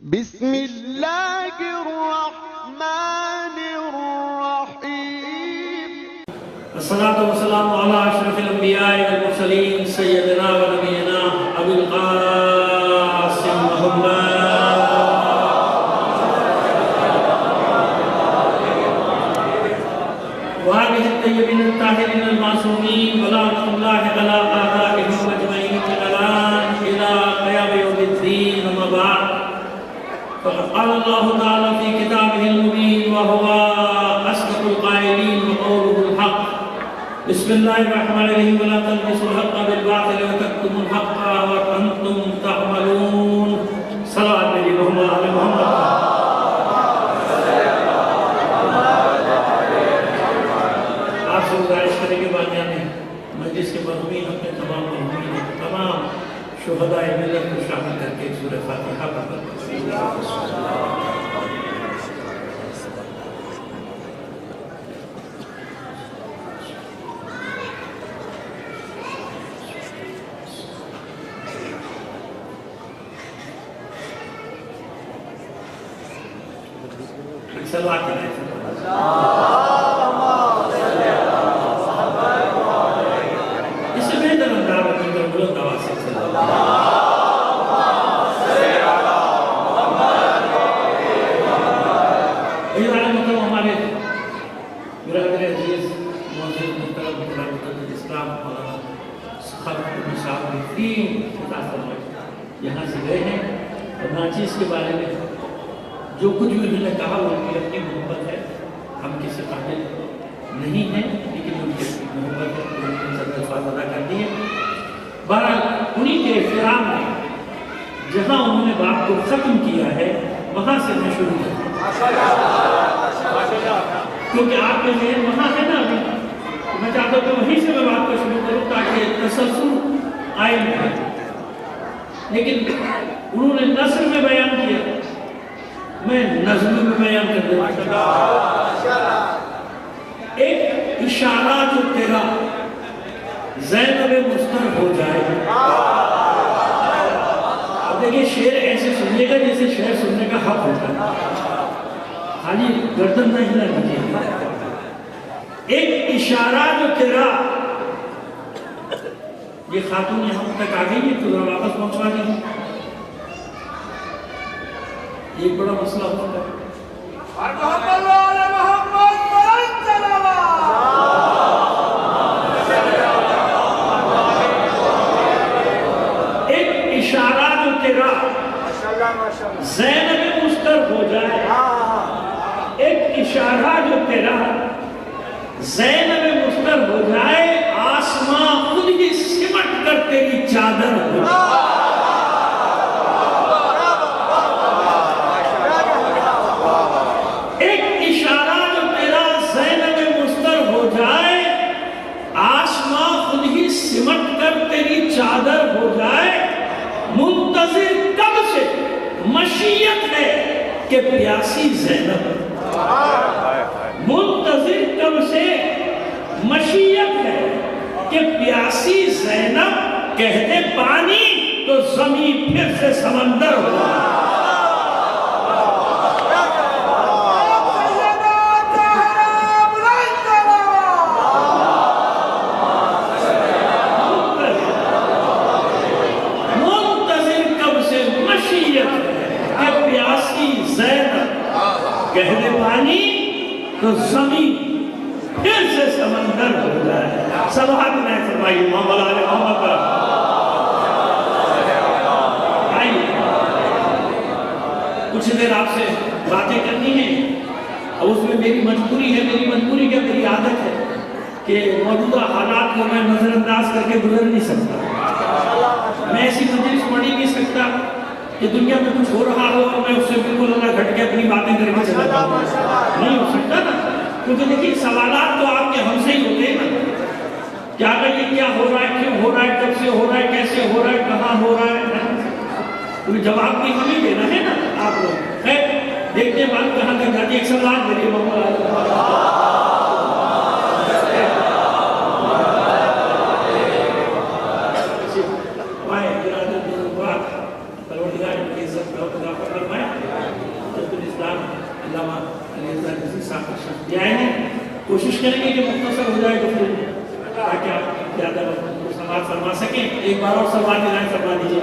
بسم اللہ الرحمن الرحیم الصلاة والسلام على اشرف الانبیاء والمرسلین سیدنا و نبینا ابی القاسم محمد وآلہ الطیبین الطاہرین المعصومین ولعنۃ اللہ علی اعدائهم اجمعین الى قیام یوم الدین اما بعد فقد قال اللہ تعالی فی کتابہ المبین وهو اصدق القائلین وقوله الحق بسم اللہ الرحمن الرحیم ولا تلبسوا الحق بالباطل وتكتموا الحق وانتم تعلمون صلوات علی محمد علی محمد. آپ سے گزارش کریں گے بانیان مجلس کے مرحومین اپنے تمام مرحومین تمام شہداء ملت کو شامل کر کے سورہ فاتحہ کا صلوات علیہ اس سے بہتر انداز میں بلند آواز سے ہمارے برادر عزیز موجود محترم اسلام مولانا خلق مشاورین یہاں سے گئے ہیں اور ناچیز کے بارے میں جو کچھ بھی انہوں نے کہا وہ ان کی اپنی محبت ہے. ہم کسی قابل نہیں ہیں لیکن ان کی اپنی محبت ہے تو ان کی الفاظ ادا کر دیے. بہرحال انہی کے احترام میں جہاں انہوں نے بات کو ختم کیا ہے وہاں سے میں شروع کروں کیونکہ آپ کے ذہن وہاں ہے نا ابھی میں چاہتا ہوں کہ وہیں سے میں بات کو شروع کروں تاکہ تسلسل قائم رہے. لیکن انہوں نے نثر میں بیان کیا میں نظم میں بیان کر دوں. ایک اشارہ جو تیرا زینب مستر ہو جائے. اب دیکھیں شعر ایسے سننے کا جیسے شعر سننے کا حق ہوتا ہے خالی گردن نہ ہلا دیجیے. ایک اشارہ جو تیرا یہ خاتون یہاں تک آ گئی ہے تو واپس پہنچوا دیں. ایک بڑا مسئلہ ہوتا ہے ایک اشارہ جو تیرا زینب مستر ہو جائے. ایک اشارہ جو تیرا زینب مستر ہو جائے آسمان خود ہی سمٹ کر تیری چادر ہو جائے. سمٹ کر تیری چادر ہو جائے. منتظر کب سے مشیت ہے کہ پیاسی زینب. منتظر کب سے مشیت ہے کہ پیاسی زینب کہہ دے پانی تو زمین پھر سے سمندر ہو جائے. کہہ دے پانی تو زمین پھر سے سمندر ہو جائے. صلوات نے فرمائی محمد علیہ محمد پر. کچھ دیر آپ سے باتیں کرنی ہیں اور اس میں میری مجبوری ہے. میری مجبوری کیا میری عادت ہے کہ موجودہ حالات کو میں نظر انداز کر کے گزر نہیں سکتا. میں ایسی مجلس پڑھ ہی نہیں سکتا کہ دنیا میں کچھ ہو رہا ہو اور میں اس سے بالکل اللہ گھٹ کے اپنی باتیں کر کے چلا جاؤں. نہیں ہو سکتا نا کیونکہ دیکھیے سوالات تو آپ کے ہم سے ہی ہوتے ہیں نا. کیا یہ کیا ہو رہا ہے, کیوں ہو رہا ہے, کب سے ہو رہا ہے, کیسے ہو رہا ہے, کہاں ہو رہا ہے. کیونکہ جواب بھی ہمیں دینا ہے نا آپ لوگ. خیر دیکھتے ہیں بات کہاں تک جاتی ہے. ایک سوال میری محمد عزت بہت اضافہ فرمائے. یہ آئے ہیں، کوشش کریں گے کہ مختصر ہو جائے گفتگو تاکہ آپ زیادہ وقت سماعت فرما سکیں. ایک بار اور سوال دلائیں فرما دیجیے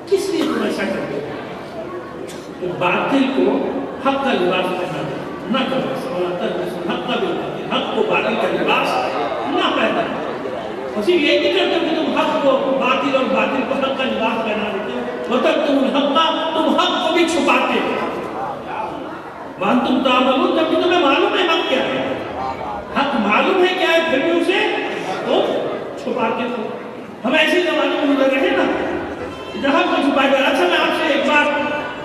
کس لیے تم ایسا کرتے ہو؟ باطل کو حق کا لباس پہنا نہ کرو. حق کا بالباطل، حق کو باطل کا لباس نہ پہنا. صرف یہ نہیں کرتے کہ تم حق کو باطل اور باطل کو حق کا لباس پہنا دیتے ہو. تم حق کو بھی چھپاتے ہو. وانتم تعلمون، جبکہ تمہیں معلوم ہے حق کیا ہے. حق معلوم ہے کیا ہے پھر بھی اسے تم چھپاتے ہو. ہم ایسے زمانے میں گزر رہے ہیں نا جہاں کو چھپایا جا رہا. اچھا میں آپ سے ایک بات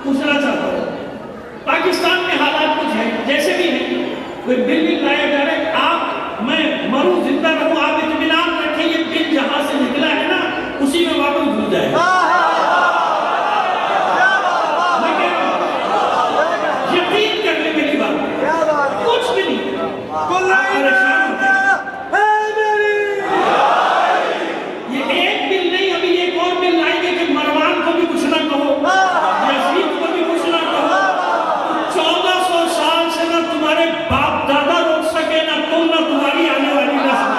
پوچھنا چاہتا ہوں. پاکستان میں حالات کچھ ہیں جیسے بھی ہیں. کوئی بل لایا جا رہا ہے، آپ میں مروں زندہ رہوں، آپ اطمینان رکھیں یہ بل جہاں سے نکلا ہے نا اسی میں واپس گھل جائے گا. یقین کرنے میری بات کچھ بھی نہیں. یہ ایک بل نہیں، ابھی ایک اور بل لائیں گے کہ مروان کو بھی کچھ نہ کہو، یزید کو بھی کچھ نہ کہو. 1400 سال سے نہ تمہارے باپ دادا روک سکے، نہ تم نہ تمہاری آنے والی نسل.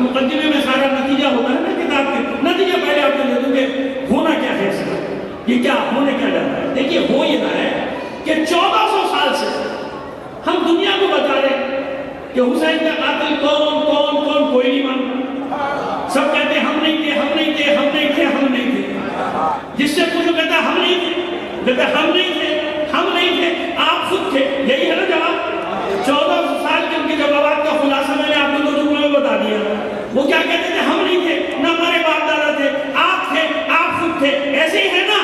مقدمے میں سارا نتیجہ ہوتا ہے نا کتاب کے، نتیجہ پہلے آپ کو دے دوں گے ہونا کیا ہے اس کا، یہ کیا ہونے کیا جاتا ہے. دیکھیے ہو یہ رہا ہے کہ 1400 سال سے ہم دنیا کو بتا رہے ہیں کہ حسین کا قاتل کون کون کون، کوئی نہیں مانتا. سب کہتے ہیں ہم نہیں تھے، ہم نہیں تھے، ہم نہیں تھے، ہم نہیں تھے. جس سے پوچھو کہتا ہے ہم نہیں تھے، کہتا ہے ہم نہیں تھے، ہم نہیں تھے، آپ خود تھے. یہی ہے نا جواب. 1400 سال کے ان کے جوابات کا خلاصہ میں نے آپ کو 2 جملوں میں بتا دیا. وہ کیا کہتے تھے؟ ہم نہیں تھے، نہ ہمارے باپ دادا تھے، آپ تھے، آپ خود تھے. ایسے ہی ہے نا،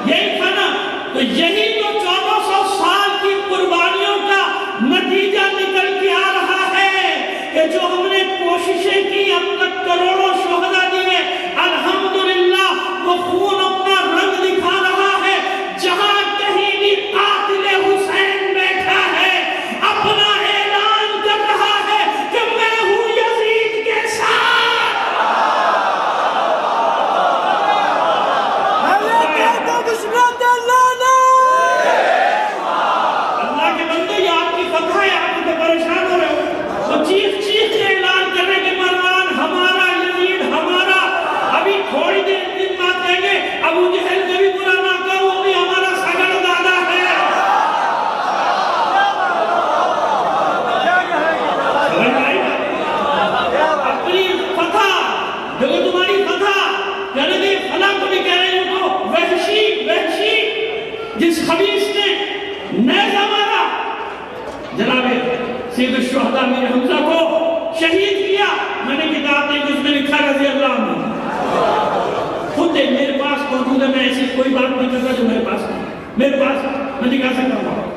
یہی تھا نا. تو یہی تو 1400 سال کی قربانیوں کا نتیجہ نکل کے آ رہا ہے کہ جو ہم نے کوششیں کی اب تک کروڑوں شہداء دیے، الحمدللہ وہ خون اپنا رنگ دکھا رہا ہے. جہاں کہیں بھی قاتل حسین بیٹھا ہے اپنا اعلان کر رہا ہے کہ میں ہوں یزید کے ساتھ. اللہ کے بندے یہ آپ کی فتح ہے، آپ کو پریشان ہو رہے ہو. وہ چیخ چیخ کے اعلان کر رہے کہ مروان ہمارا، یزید ہمارا. ابھی تھوڑی دیر دن بعد کہیں گے ابو جہل کا بھی برا نہ کہو، وہ بھی ہمارا سگڑ دادا ہے. اپنی فتح جو تمہاری فتح کہنے دے فلاں کو بھی کہہ رہے ہو تو وحشی جس خبیث نے نیزہ مارا جناب سید الشہداء امیر حمزہ کو شہید کیا. میں نے کتاب نہیں اس میں لکھا رضی اللہ عنہ. خود دے میرے پاس موجود ہے، میں ایسی کوئی بات نہیں کرتا جو میرے پاس نہیں. میرے پاس میں دکھا سکتا ہوں،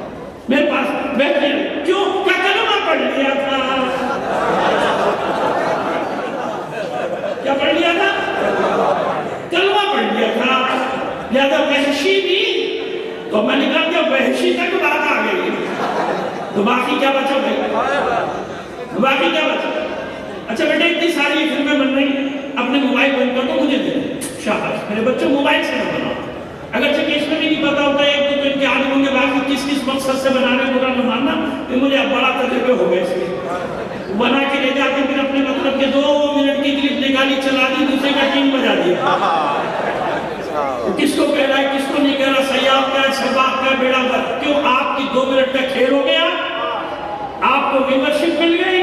میرے پاس بہتر کیوں کیا کلمہ پڑھ لیا تھا. کیا پڑھ لیا تھا؟ کلمہ پڑھ لیا تھا. لہذا وحشی بھی تو میں نے کہا کہ وحشی تک بات آ گئی تو باقی کیا بچا بھائی، باقی کیا بچا. اچھا بیٹے اتنی ساری فلمیں بن رہی ہیں، اپنے موبائل بند کر تو مجھے دے دیں. شاباش، میرے بچوں موبائل سے نہ بناؤ. اگرچہ کہ اس میں بھی نہیں پتا ہوتا ہے ایک تو ان کے عالم ہوں گے باقی کس مقصد سے بنانے برا نہ ماننا. کہ مجھے اب بڑا تجربے ہو گئے اس میں بنا کے لے جاتے پھر اپنے مطلب کے 2 منٹ کی کلپ نکالی چلا دی، دوسرے کا 3 بجا دیا. کس کو کہہ رہا ہے کس کو نہیں کہہ رہا، سیاح کا ہے، سباق کا ہے، بیڑا غرق. کیوں؟ آپ کی 2 منٹ کا کھیل ہو گیا، آپ کو ویورشپ مل گئی.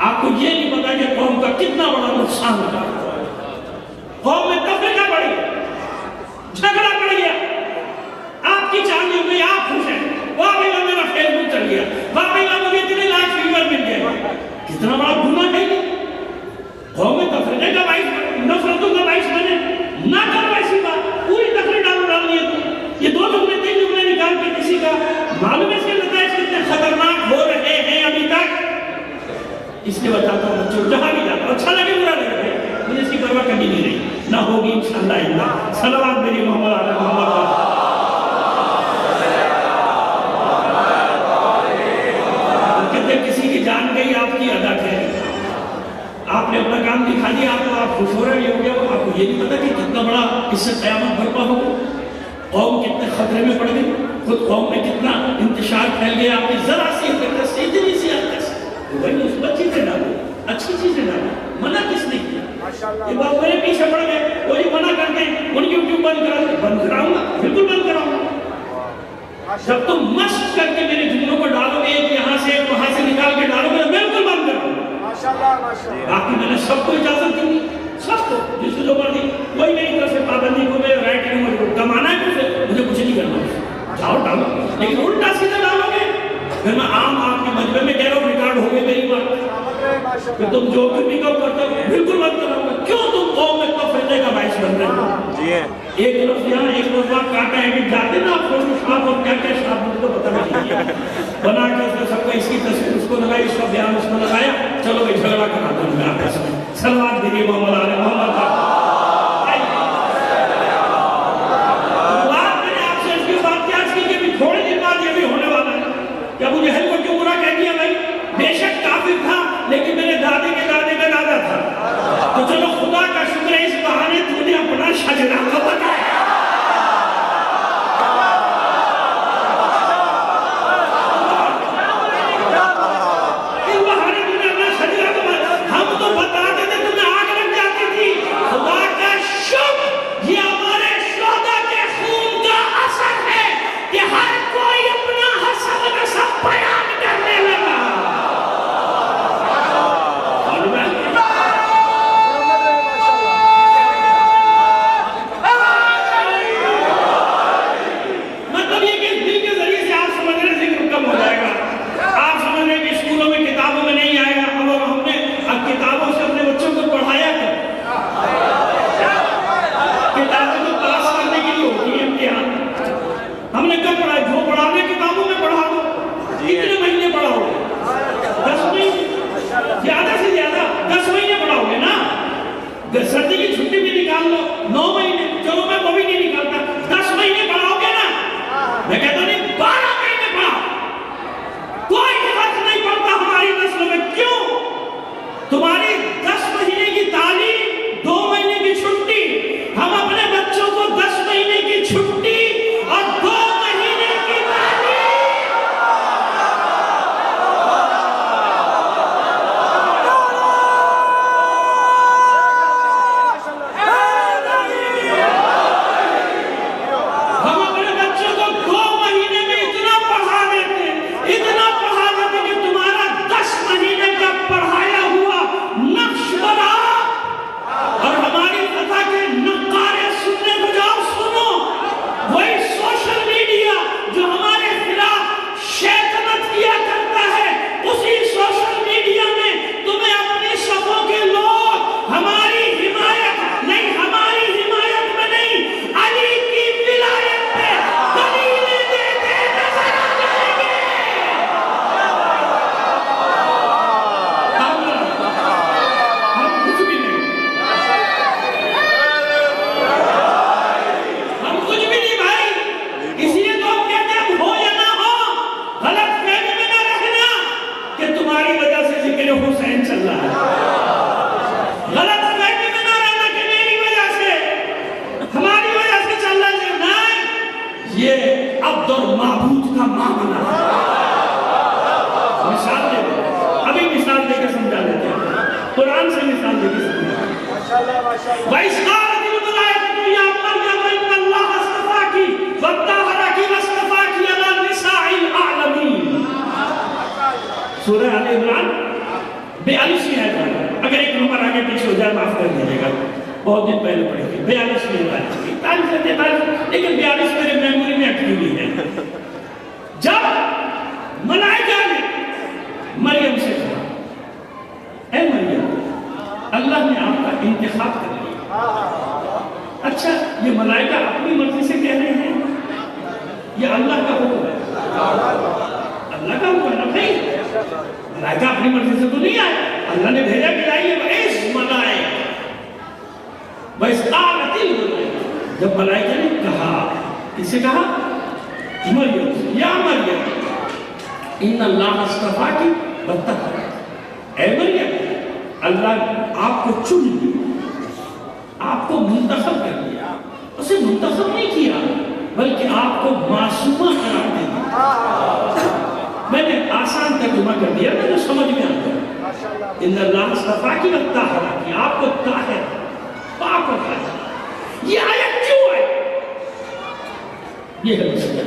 آپ کو یہ نہیں پتا کہ قوم کا کتنا بڑا نقصان ہوتا ہے. قوم میں تفرقہ بڑھ گیا، جھگڑا پڑ گیا، آپ کی چاندی ہو گئی، آپ خوش ہیں. واقعی میں میرا فیس بک چل گیا، واقعی میں مجھے اتنے لاکھ فیور مل گئے. کتنا بڑا گناہ ہے یہ. قوم میں تفرقے کا باعث بنے، نفرتوں کا باعث بنے. نہ کر ایسی بات، پوری تفریح ڈالنی ہے. تو یہ 2 جملے 3 جملے نکال کے کسی لیے بتاتا ہوں بچوں جہاں بھی جاتا ہوں اچھا لگے برا لگے مجھے اس کی پرواہ کبھی نہیں رہی نہ ہوگی انشاءاللہ صلوات میری محمد علی محمد کہتے کسی کی جان گئی آپ کی ادا ہے آپ نے اپنا کام دکھا دیا آپ خوش ہو رہے ہو گیا آپ کو یہ نہیں پتا کہ کتنا بڑا اس سے قیامت برپا ہوگا قوم کتنے خطرے میں پڑ گئی خود قوم میں کتنا انتشار پھیل گیا آپ کی ذرا سی حرکت سے اتنی سی حرکت سے بھائی اس پر چیزیں ڈالو اچھی چیزیں ڈالو منع کس نے کیا یہ بات میرے پیچھے پڑ گئے وہ منع کر کے ان یوٹیوب بند کراؤں گا بالکل بند کراؤں گا جب تم مشق کر کے میرے جملوں کو ڈالو گے ایک یہاں سے ایک وہاں سے نکال کے ڈالو گے بالکل بند کراؤں گا باقی میں نے سب کو اجازت دی سب کو جس کو جو مرضی کوئی میری طرف سے پابندی کو میں رائٹ کروں مجھے کمانا ہے مجھے کچھ نہیں کرنا جاؤ ڈالو لیکن الٹا سیدھا ڈالو گے پھر میں عام آپ کے مجمع میں کہہ رہا ہوں ریکارڈ ہو گئے میری بات کہ تم جو بھی نکل کرتے ہو بالکل مت کرو کیوں تم قوم میں تفرقے کا باعث بن رہے ہو ایک لفظ یہاں ایک لفظ وہاں کاٹا ایڈٹ جاتے نا آپ فوٹو شاپ اور کیا کیا شاپ مجھے تو پتہ نہیں ہے بنا کے اس نے سب کو اس کی تصویر اس کو لگائی اس کا بیان اس کو لگایا چلو بھائی جھگڑا کرا دوں میں آپ کا ساتھ صلوات دیجیے محمد علی محمد بات میں نے آپ سے اس کی بات کیا کی کہ تھوڑے دن بعد یہ بھی ہونے والا ہے کہ ابو جہل کو کیوں برا کہہ دیا بھائی بے شک کافر تھا لیکن میرے دادے کے دادے کا دادا تھا تو چلو خدا کا شکر ہے اس بہانے تو نے اپنا شجرہ کو بتایا سردی کی چھٹی بھی نکال لو 9 مہینے چلو میں وہ بھی نہیں نکالتا 10 مہینے پڑھاؤ گے نا میں کہتا نہیں 12 مہینے پڑھاؤ کوئی فرق نہیں پڑتا ہماری نسل میں کیوں تمہاری 10 مہینے کی تعلیم 2 مہینے کی چھٹی ہم اپنے بچوں کو 10 مہینے کی چھٹی اور 2 مہینے کی تعلیم قرآن سے مثال دے کے سمجھا وَإِذْ قَالَتِ الْمَلَائِكَةُ يَا مَرْيَمُ إِنَّ اللَّهَ اصْطَفَاكِ وَاطَّهَرَكِ وَاصْطَفَاكِ عَلَى النِّسَاءِ الْعَالَمِينَ سورہ آل عمران 42 آیت اگر ایک نمبر آگے پیچھے ہو جائے معاف کر دیجیے گا بہت دن پہلے پڑھی تھی 42 آیت 43 لیکن 42 میرے میموری میں اٹکی ہوئی ہے جب ملائکہ نے مریم سے کہا اے مریم اللہ نے آپ کا انتخاب کر لیا اچھا یہ ملائکہ اپنی مرضی سے کہہ رہے ہیں یہ اللہ کا حکم ہے اللہ کا حکم ہے نا بھائی ملائکہ اپنی مرضی سے تو نہیں آئے اللہ نے بھیجا کہ جائیے وَإِذْ مَلَائِكَ وَإِذْ قَالَتِ الْمَلَائِكَةُ، جب ملائکہ نے کہا، کسے کہا؟ مریم، یا مریم ان اللہ اصطفاکی وطہرک، اے مریم اللہ آپ کو چن لیا، آپ کو منتخب کر لیا، اسے منتخب نہیں کیا بلکہ آپ کو معصومہ قرار دے دیا۔ میں نے آسان ترجمہ کر دیا نا جو سمجھ میں آتا ہے، ان اللہ اصطفاکی وطہرک، آپ کو طاہر پاک و طاہر۔ یہ آیت کیوں ہے؟ یہ ہے مسئلہ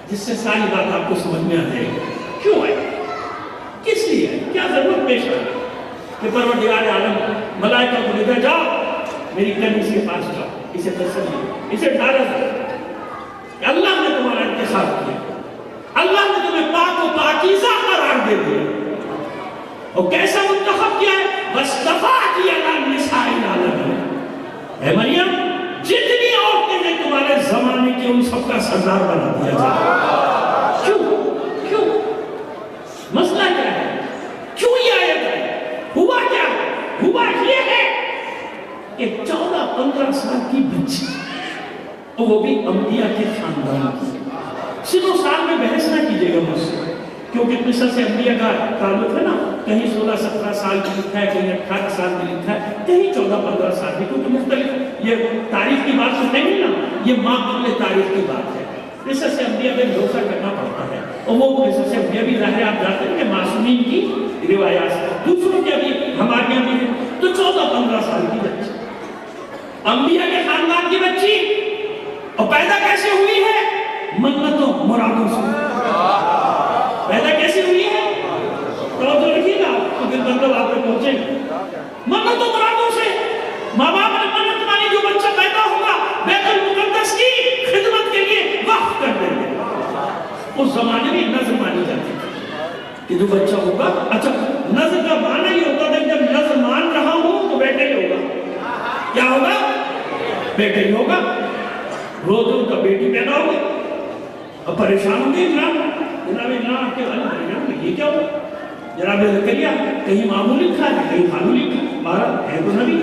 جس سے ساری بات آپ کو سمجھ میں آ جائے گی۔ کیوں ہے؟ کس لیے ہے؟ کیا ضرورت پیش ہے کہ پروردگار عالم ملائکہ کو لے جاؤ میری کنیز کے پاس جاؤ، اسے تسلی، اسے ڈھارس دو کہ اللہ نے تمہارا انتخاب کیا، اللہ نے تمہیں پاک و پاکیزہ قرار دے دیا، اور کیسا منتخب کیا ہے؟ وَاسْتَفَاكِ عَلَى النِّسَاءِ الْعَالَمِينَ، اے مریم جتنی عورتیں ہیں تمہارے زمانے کے ان سب کا سردار بنا دیا جائے۔ کیوں؟ مسئلہ کیا ہے؟ کیوں یہ آیت ہے؟ ہوا کیا ہے؟ ہوا یہ ہے کہ 14-15 سال کی بچی، اور وہ بھی انبیاء کے خاندان کی، سنو سال میں بحث نہ کیجئے گا مجھ سے، کیونکہ قصص انبیاء کا تعلق ہے نا، کہیں 16-17 سال کی لکھا ہے، کہیں 18 سال کی لکھا ہے، کہیں 14-15 سال کی، کیونکہ مختلف یہ تاریخ کی بات سنیں گے نا، یہ معقول تاریخ کی بات ہے۔ قصص انبیاء میں بھروسہ کرنا پڑتا ہے، اور وہ قصص انبیاء بھی ظاہر آپ جانتے ہیں کہ معصومین کی روایات ہیں، دوسروں کے ابھی ہمارے یہاں بھی ہیں، تو 14-15 سال کی بچی، انبیاء کے خاندان کی بچی، اور پیدا کیسے ہوئی ہے؟ منتوں مرادوں سے پیدا کیسے ہوئی ہے؟ توجہ رکھیے گا تو پھر مطلب آپ پہ پہنچے گا۔ منتوں مرادوں سے ماں باپ نے منت مانی جو بچہ پیدا ہوگا بیت المقدس کی خدمت کے لیے وقف کر دیں گے۔ اس زمانے میں نظر مانی جاتی تھی کہ جو بچہ ہوگا، اچھا نظر کا معنی یہ ہوتا تھا کہ جب نظر مان رہا ہوں تو بیٹا ہی ہوگا، کیا ہوگا؟ بیٹا ہی ہوگا۔ روز ان کا بیٹی پیدا ہوگی اور پریشان ہوں گے جناب آپ کے والد یہ کیا ہوا؟ جناب زکریا کہیں معمول لکھا ہے کہیں خانو لکھا ہے، بارہ ہے تو نبی۔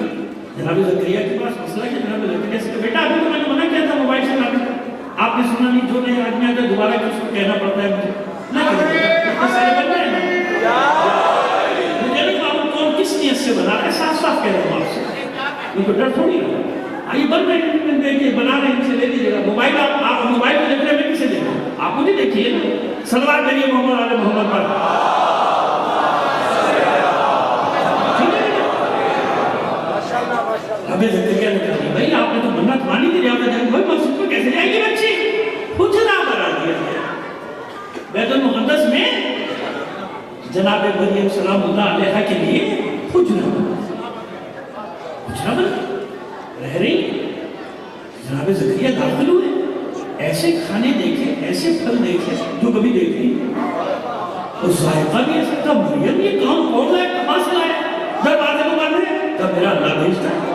جناب زکریا کے پاس مسئلہ ہے، جناب زکریا سے بیٹا ابھی تو میں نے منع کیا تھا موبائل سے لانے کا، آپ نے سنا نہیں، جو نئے آدمی آتا ہے دوبارہ کس کو کہنا پڑتا ہے مجھے نہ اتنا سارے بن رہے ہیں، مجھے نہیں معلوم کون کس نیت سے بنا رہا ہے، صاف صاف کہہ رہا ہوں آپ سے، ان کو ڈر تھوڑی رہا۔ آئیے بن رہے ہیں دیکھیے، بنا رہے ہیں، ان سے لے لیجیے گا موبائل، آپ موبائل میں دیکھ رہے ہیں، میں کسے دیکھ رہا ہوں؟ آپ مجھے دیکھیے نا، صلوات کریے محمد علیہ محمد پر۔ ابھی زکریا نے کہا بھائی آپ نے تو منت مانی تھی، آپ نے کہا بھائی مسجد میں کیسے جائے گی بچی؟ حجرہ بنا دیا گیا بیت المقدس میں، جناب مریم سلام اللہ علیہ کے لیے حجرہ بنا رہ رہی۔ جناب زکریا داخل ہوئے، ایسے کھانے دیکھے، ایسے پھل دیکھے جو کبھی دیکھے، اور ذائقہ بھی ایسا تھا، مریم یہ کام کون لائے، کہاں سے لائے؟ دروازے کو بند ہے، تب میرا اللہ بھیجتا ہے۔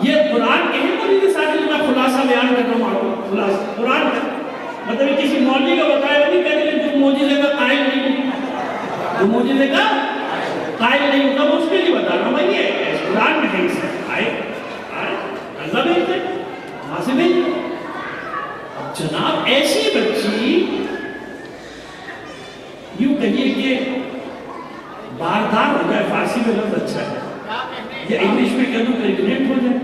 یہ قرآن کے ہیں مجھے ساتھ جو میں خلاصہ بیان کر رہا ہوں آپ کو، خلاصہ قرآن کا مطلب کسی مولوی کا بتایا وہ نہیں کہتے کہ جو معجزے کا قائل نہیں، جو معجزے کا قائل نہیں ہوتا وہ اس کے لیے بتا رہا ہوں بھائی، یہ قرآن میں ہے، اس آئے اللہ بھیجتے ہیں، وہاں سے بھیجتے ہیں۔ جناب ایسی بچی یوں کہیے کہ باردار ہو جائے، فارسی میں لفظ اچھا ہے، یا انگلش میں کہہ دوں پریگننٹ ہو جائے،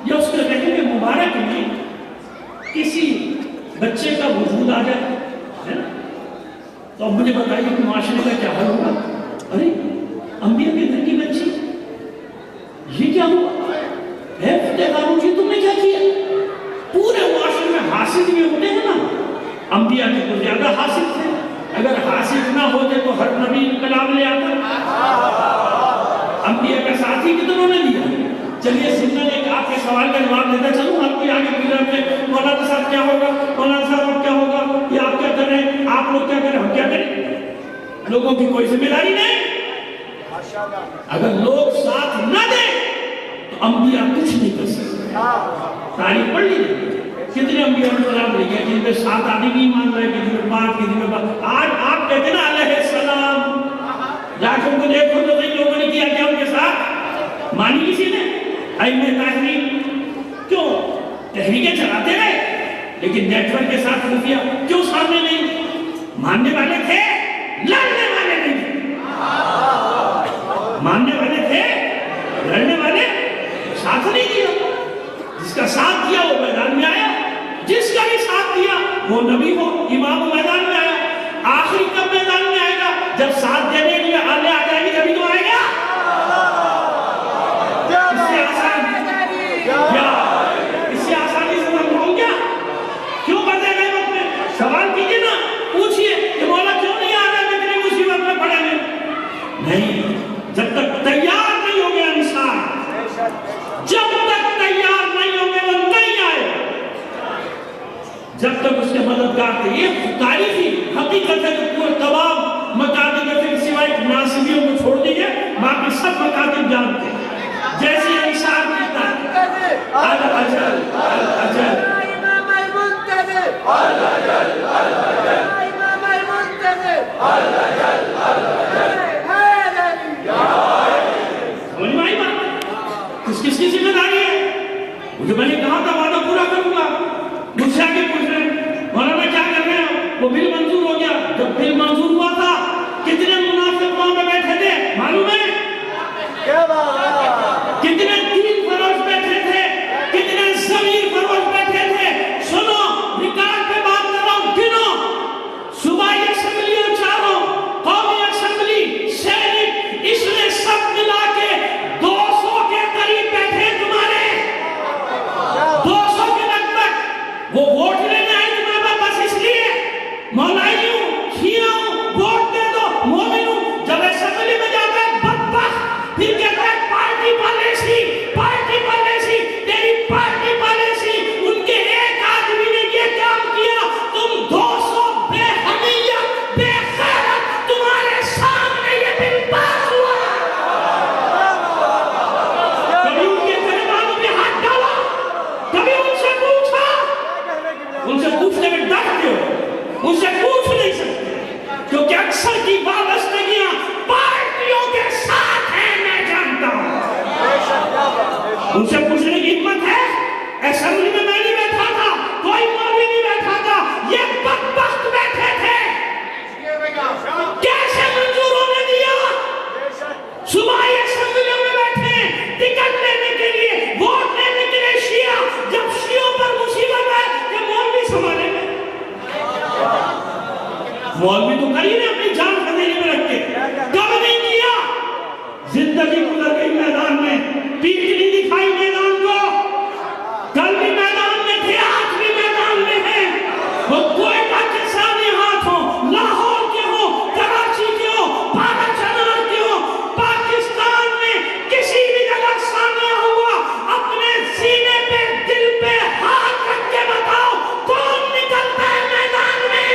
یا اس کے رہنے مبارک میں کسی بچے کا وجود آ جائے، ہے نا؟ تو اب مجھے بتائیے کہ معاشرے کا کیا حل ہوگا؟ ارے انبیاء کے گھر کی بچی، یہ کیا ہوا؟ اے فتح قارون جی تم نے کیا کیا؟ پورے معاشرے میں حاسد بھی ہوتے ہیں نا، انبیاء کے تو زیادہ حاسد تھے، اگر حاسد نہ ہوتے تو ہر نبی کلام لے آتا۔ انبیاء کا ساتھی کتنوں نے دیا؟ چلیے سنن ایک آپ کے سوال کا جواب دیتا چلوں، آپ کو آگے پھر میں مولانا صاحب کیا ہوگا، مولانا صاحب اب کیا ہوگا، یہ آپ کیا کر رہے ہیں، آپ لوگ کیا کریں، ہم کیا کریں؟ لوگوں کی کوئی ذمہ داری نہیں، اگر لوگ ساتھ نہ دیں تو انبیاء کچھ نہیں کر سکتے۔ تاریخ پڑھ لیجیے کتنے انبیاء نے کلام لکھے، جن میں 7 آدمی نہیں مان رہے، کسی میں 5، کسی میں 5۔ آج آپ کہتے ہیں نا علیہ السلام، جا کے ان کو دیکھو تو کئی لوگوں نے کیا کیا ان کے ساتھ؟ مانی کسی نے ائمہ تحریک کیوں تحریکیں چلاتے رہے لیکن نیٹ ورک کے ساتھ خفیہ کیوں سامنے نہیں؟ ماننے والے تھے لڑنے والے نہیں تھے، ماننے والے تھے لڑنے والے ساتھ نہیں دیا۔ جس کا ساتھ دیا وہ میدان میں آیا، جس کا بھی ساتھ دیا وہ نبی ہو امام میدان میں آیا۔ آخری کب میدان میں آئے گا؟ جب ساتھ دینے کے لیے آلے آ جائے گی جبھی تو آئے گا۔ اس سے آسان کیا؟ اس سے آسانی سے سمجھاؤں کیا؟ کیوں بدلے گئے وقت میں؟ سوال کیجئے نا، پوچھئے کہ مولا کیوں نہیں آ رہا میں اتنی مصیبت میں پڑے ہیں؟ نہیں، جب تک تیار نہیں ہو گیا انسان، جب تک تیار نہیں ہو گیا وہ نہیں آئے، جب تک اس کے مددگار تھے۔ یہ تاریخی حقیقت ہے کہ پورے تمام مکاتب میں پھر سوائے ناصبیوں کو چھوڑ دیئے باقی سب مکاتب جانتے ہیں۔ جیسی انسان کی تاریخ الاجل الاجل امام المنتظر الاجل الاجل امام المنتظر الاجل الاجل سمجھ میں آئی بات؟ کس کی ذمہ داری ہے؟ مجھے میں نے کہا تھا وعدہ پورا کروں گا، مجھ سے آگے پوچھ رہے ہیں مولانا کیا کر رہے ہیں؟ وہ بل منظور ہو گیا۔ جب بل منظور ہوا تھا کتنے منافق وہاں پہ بیٹھے تھے معلوم ہے؟ کتنے دین فروش بیٹھے تھے، کتنے ضمیر فروش بیٹھے تھے۔ سنو ریکارڈ پہ بات کر رہا ہوں، گنو صوبائی اسمبلی اور چاروں قومی اسمبلی سینٹ اس نے سب ملا کے 200 کے قریب بیٹھے تمہارے، 200 کے لگ بھگ۔ وہ ووٹ لینے آئے تمہارے بس اس لیے مولائی ہوں شیعہ ہوں ووٹ دے دو مومن ہوں۔ جب اسمبلی میں جاتا ہے بدبخت پھر کہتا ہے پارٹی پالیسی تیری پارٹی پالیسی۔ ان کے ایک آدمی نے یہ کام کیا، تم 200 بے حمیت بے غیرت تمہارے سامنے یہ بل پاس ہوا۔ کبھی ان کے گریبانوں پہ ہاتھ ڈالا، کبھی ان سے پوچھا؟ ان سے پوچھنے میں ڈرتے ہو، ان سے پوچھ نہیں سکتے کیونکہ اکثر کی وابستگیاں پارٹیوں کے ساتھ ہیں، میں جانتا ہوں۔ ان سے پوچھنے کی ہمت ہے؟ اسمبلی میں میں نہیں بیٹھا تھا، کوئی مولوی نہیں بیٹھا تھا، یہ بدبخت بیٹھے تھے۔ کیسے منظور ہونے دیا؟ صوبائی اسمبلیوں میں بیٹھے ٹکٹ لینے کے لیے ووٹ لینے کے لیے شیعہ، جب شیعوں پر مصیبت ہے کہ مولوی سنبھالے گا۔ مولوی تو کری نے اپنی جان خطرے میں رکھ کے، کب نہیں کیا؟ زندگی گزر گئی میدان میں، پیٹھ نہیں دکھائی میدان کو۔ کل بھی میدان میں تھے، آج بھی میدان میں ہیں۔ وہ کوئی پاکستانی ہاتھ ہو، لاہور کے ہو، کراچی کے ہو، بارہ چنار کے ہو، پاکستان میں کسی بھی جگہ سامنے ہوا، اپنے سینے پہ دل پہ ہاتھ رکھ کے بتاؤ کون نکلتا ہے میدان میں؟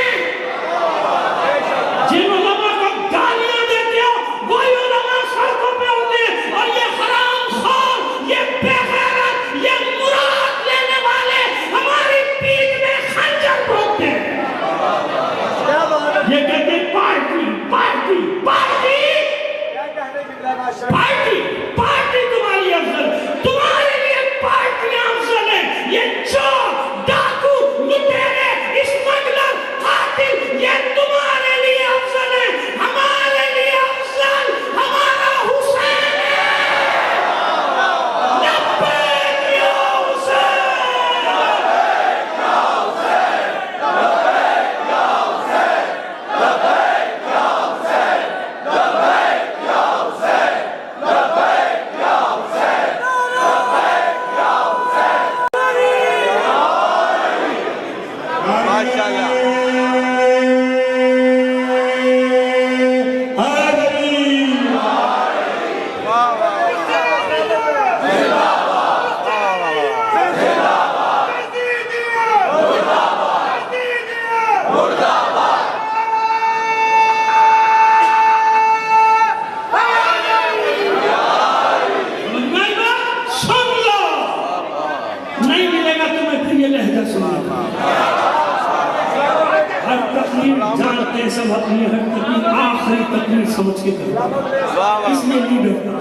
جن علماء کو گالیاں دیتے ہو وہی علماء سڑکوں پہ ہوتے ہیں، اور یہ حرام خور، یہ بے غیرت، یہ مراد لینے والے ہماری پیٹھ میں خنجر بھونکتے ہیں۔ یہ کہتے ہیں party party party party party تمہاری افضل، تمہارے لیے پارٹیاں افضل ہیں۔ یہ چور ڈاکو لٹیرے اسمگلر قاتل یہ تمہارے لیے افضل ہیں، ہمارے لیے افضل ہمارا حسین ہے۔ لبیک یا حسین، لبیک یا حسین، لبیک یا حسین، لبیک یا حسین، لبیک یا حسین، لبیک یا حسین، لبیک یا حسین۔ سن لو، نہیں ملے گا تمہیں پھر یہ لہجہ سننا۔ ہر تقریر جان عبادتیں سب اپنی ہر تکلیف آخری تکلیف سمجھ کے کرتا، اس لیے نہیں ڈرتا۔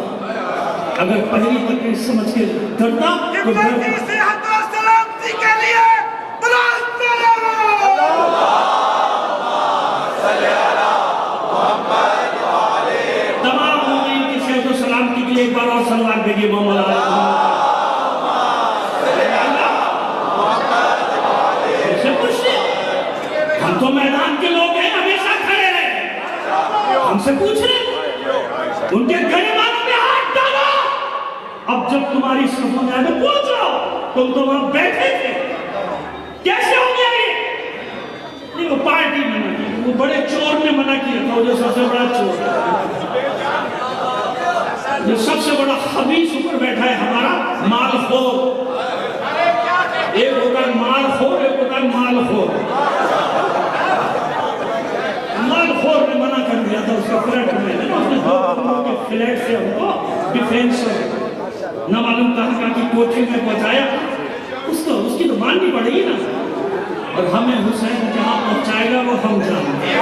اگر پہلی تکلیف سمجھ کے ڈرتا تو امتی صحت و سلامتی کے لیے بلند تمام مومنین کی صحت و سلامتی کے لیے ایک بار اور سلوات بھیجیے محمد علیہ ہم تو میدان کے لوگ ہیں، ہمیشہ کھڑے رہے، ہم سے پوچھ رہے ان کے گریبانوں میں ہاتھ ڈالا۔ اب جب تمہاری صفوں میں آگے پہنچ رہا تم تو وہاں بیٹھے تھے، کیسے ہو گیا یہ؟ نہیں، وہ پارٹی منع کی، وہ بڑے چور نے منع کیا تھا، وہ جو سب سے بڑا چور جو سب سے بڑا خبیث اوپر بیٹھا ہے ہمارا مال خور، ایک ہوتا ہے مال خور، ایک ہوتا ہے مال خور۔ مال خور نے منع کر دیا تھا اس کا فلیٹ میں، اس نے دو کے فلیٹ سے ہم کو ڈیفینس نہ معلوم کہاں کی کوٹھی میں پہنچایا، اس کی تو ماننی پڑے گی نا، اور ہمیں حسین جہاں پہنچائے گا وہ ہم جانیں گے